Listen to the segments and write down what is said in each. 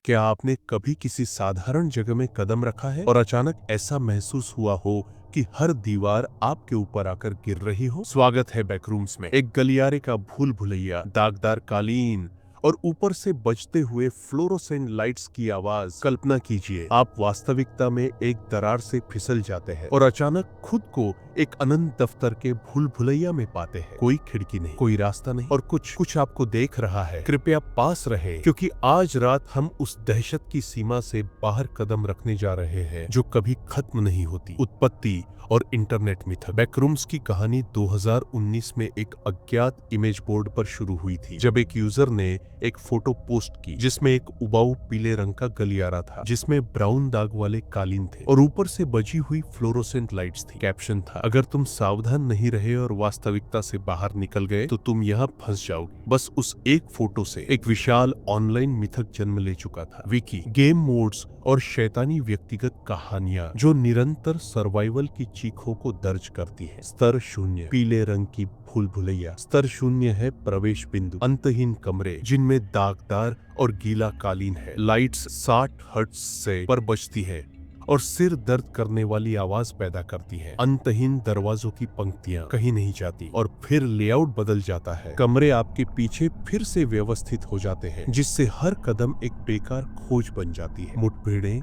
क्या आपने कभी किसी साधारण जगह में कदम रखा है और अचानक ऐसा महसूस हुआ हो कि हर दीवार आपके ऊपर आकर गिर रही हो? स्वागत है बैकरूम्स में। एक गलियारे का भूल भुलैया, दागदार कालीन और ऊपर से बजते हुए फ्लोरोसेंट लाइट्स की आवाज। कल्पना कीजिए आप वास्तविकता में एक दरार से फिसल जाते हैं और अचानक खुद को एक अनंत दफ्तर के भूल भुलैया में पाते हैं। कोई खिड़की नहीं, कोई रास्ता नहीं और कुछ आपको देख रहा है। कृपया पास रहे, क्योंकि आज रात हम उस दहशत की सीमा से बाहर कदम रखने जा रहे हैं जो कभी खत्म नहीं होती। उत्पत्ति और इंटरनेट मिथक। बैकरूम्स की कहानी 2019 में एक अज्ञात इमेज बोर्ड पर शुरू हुई थी, जब एक यूजर ने एक फोटो पोस्ट की जिसमें एक उबाऊ पीले रंग का गलियारा था, जिसमें ब्राउन दाग वाले कालीन थे और ऊपर से बजी हुई फ्लोरोसेंट लाइट्स थी। कैप्शन था, अगर तुम सावधान नहीं रहे और वास्तविकता से बाहर निकल गए तो तुम यहाँ फंस जाओगे। बस उस एक फोटो से एक विशाल ऑनलाइन मिथक जन्म ले चुका था। विकी, गेम मोड्स और शैतानी व्यक्तिगत कहानियां जो निरंतर सर्वाइवल की चीखों को दर्ज करती है। स्तर 0, पीले रंग की भूल भुलैया। स्तर 0 है प्रवेश बिंदु, अंतहीन कमरे जिनमें दागदार और गीला कालीन है। लाइट्स 60 हर्ट्ज से पर बजती है और सिर दर्द करने वाली आवाज पैदा करती है। अंतहीन दरवाजों की पंक्तियां कहीं नहीं जाती और फिर लेआउट बदल जाता है। कमरे आपके पीछे फिर से व्यवस्थित हो जाते हैं, जिससे हर कदम एक बेकार खोज बन जाती है। मुठभेड़ें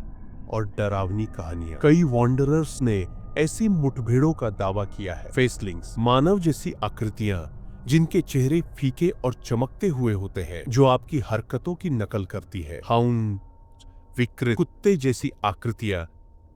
और डरावनी कहानियां। कई वॉन्डरर्स ने ऐसी मुठभेड़ों का दावा किया है। फेसलिंग्स, मानव जैसी आकृतियां जिनके चेहरे फीके और चमकते हुए होते हैं, जो आपकी हरकतों की नकल करती है। हाउंड, विकृत कुत्ते जैसी आकृतियां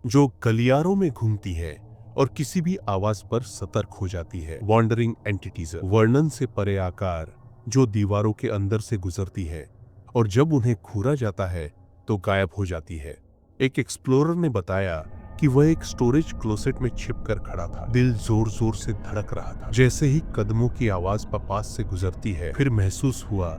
जो गलियारों में घूमती है और किसी भी आवाज पर सतर्क हो जाती है। वॉन्डरिंग एंटिटीज, वर्णन से परे आकार जो दीवारों के अंदर से गुजरती है और जब उन्हें घूरा जाता है तो गायब हो जाती है। एक एक्सप्लोरर ने बताया कि वह एक स्टोरेज क्लोसेट में छिपकर खड़ा था। दिल जोर जोर से धड़क रहा था। जैसे ही कदमों की आवाज पास से गुजरती है, फिर महसूस हुआ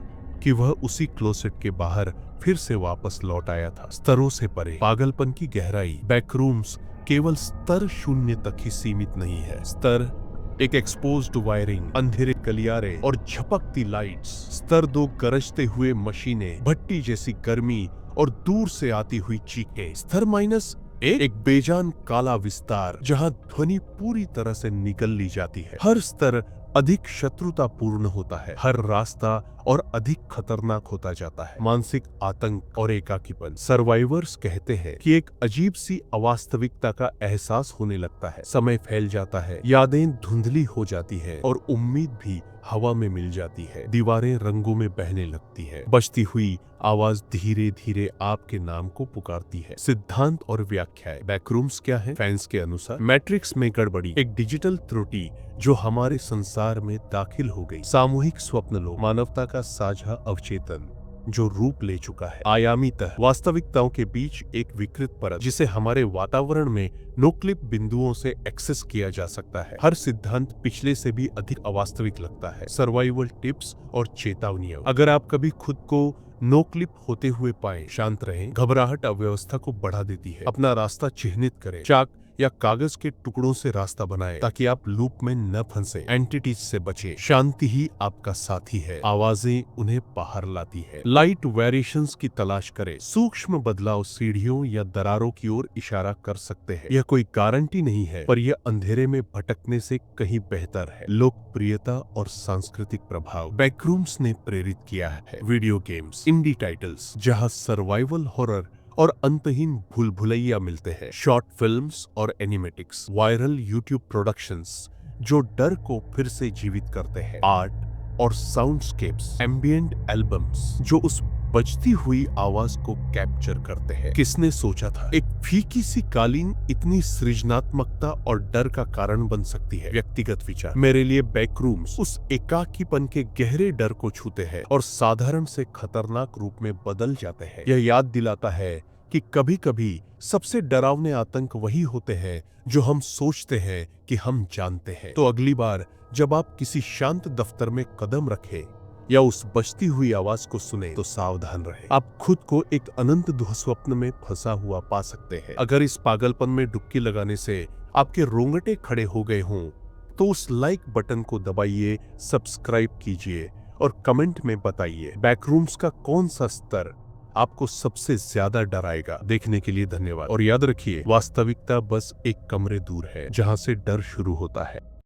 कि वह उसी क्लोसेट के बाहर फिर से वापस लौट आया था। स्तरों से परे, पागलपन की गहराई। बैकरूम्स केवल स्तर 0 तक ही सीमित नहीं है। स्तर एक एक्सपोज्ड वायरिंग, अंधेरे गलियारे और झपकती लाइट्स। स्तर 2 गरजते हुए मशीनें, भट्टी जैसी गर्मी और दूर से आती हुई चीखें। स्तर -1 एक बेजान काला विस्तार जहां ध्वनि पूरी तरह से निगल ली जाती है। हर स्तर अधिक शत्रुतापूर्ण होता है, हर रास्ता और अधिक खतरनाक होता जाता है। मानसिक आतंक और एकाकीपन। सर्वाइवर्स कहते हैं कि एक अजीब सी अवास्तविकता का एहसास होने लगता है। समय फैल जाता है, यादें धुंधली हो जाती है और उम्मीद भी हवा में मिल जाती है। दीवारें रंगों में बहने लगती है। बजती हुई आवाज धीरे धीरे आपके नाम को पुकारती है। सिद्धांत और व्याख्याएं। बैकरूम्स क्या है? फैंस के अनुसार मैट्रिक्स में गड़बड़ी, एक डिजिटल त्रुटि जो हमारे संसार में दाखिल हो गई। सामूहिक स्वप्न लोक, मानवता का साझा अवचेतन जो रूप ले चुका है। आयामी तह, वास्तविकताओं के बीच एक विकृत परत जिसे हमारे वातावरण में नो-क्लिप बिंदुओं से एक्सेस किया जा सकता है। हर सिद्धांत पिछले से भी अधिक अवास्तविक लगता है। सर्वाइवल टिप्स और चेतावनियां। अगर आप कभी खुद को नो क्लिप होते हुए पाए, शांत रहें। घबराहट अव्यवस्था को बढ़ा देती है। अपना रास्ता चिह्नित करें। चाक या कागज के टुकड़ों से रास्ता बनाएं ताकि आप लूप में न फंसे। एंटिटीज से बचें। शांति ही आपका साथी है। आवाजें उन्हें बाहर लाती है। लाइट वेरिएशंस की तलाश करें। सूक्ष्म बदलाव सीढ़ियों या दरारों की ओर इशारा कर सकते हैं। यह कोई गारंटी नहीं है, पर यह अंधेरे में भटकने से कहीं बेहतर है। लोकप्रियता और सांस्कृतिक प्रभाव। बैकरूम्स ने प्रेरित किया है वीडियो गेम्स, इंडी टाइटल्स जहां सर्वाइवल हॉरर और अंतहीन भूल भुलैया मिलते हैं। शॉर्ट फिल्म्स और एनिमेटिक्स, वायरल यूट्यूब प्रोडक्शंस जो डर को फिर से जीवित करते हैं। आर्ट और साउंडस्केप्स, एम्बिएंट एल्बम्स जो उस बजती हुई आवाज को कैप्चर करते हैं। किसने सोचा था एक फीकी सी कालीन इतनी सृजनात्मकता और डर का कारण बन सकती है? व्यक्तिगत विचार। मेरे लिए बैकरूम्स उस एकाकीपन के गहरे डर को छूते हैं और साधारण से खतरनाक रूप में बदल जाते हैं। यह याद दिलाता है कि कभी कभी सबसे डरावने आतंक वही होते हैं जो हम सोचते हैं कि हम जानते हैं। तो अगली बार जब आप किसी शांत दफ्तर में कदम रखें या उस बजती हुई आवाज को सुने तो सावधान रहे। आप खुद को एक अनंत दुःस्वप्न में फंसा हुआ पा सकते हैं। अगर इस पागलपन में डुबकी लगाने से आपके रोंगटे खड़े हो गए हों तो उस लाइक बटन को दबाइए, सब्सक्राइब कीजिए और कमेंट में बताइए बैकरूम्स का कौन सा स्तर आपको सबसे ज्यादा डराएगा। देखने के लिए धन्यवाद और याद रखिए, वास्तविकता बस एक कमरे दूर है जहां से डर शुरू होता है।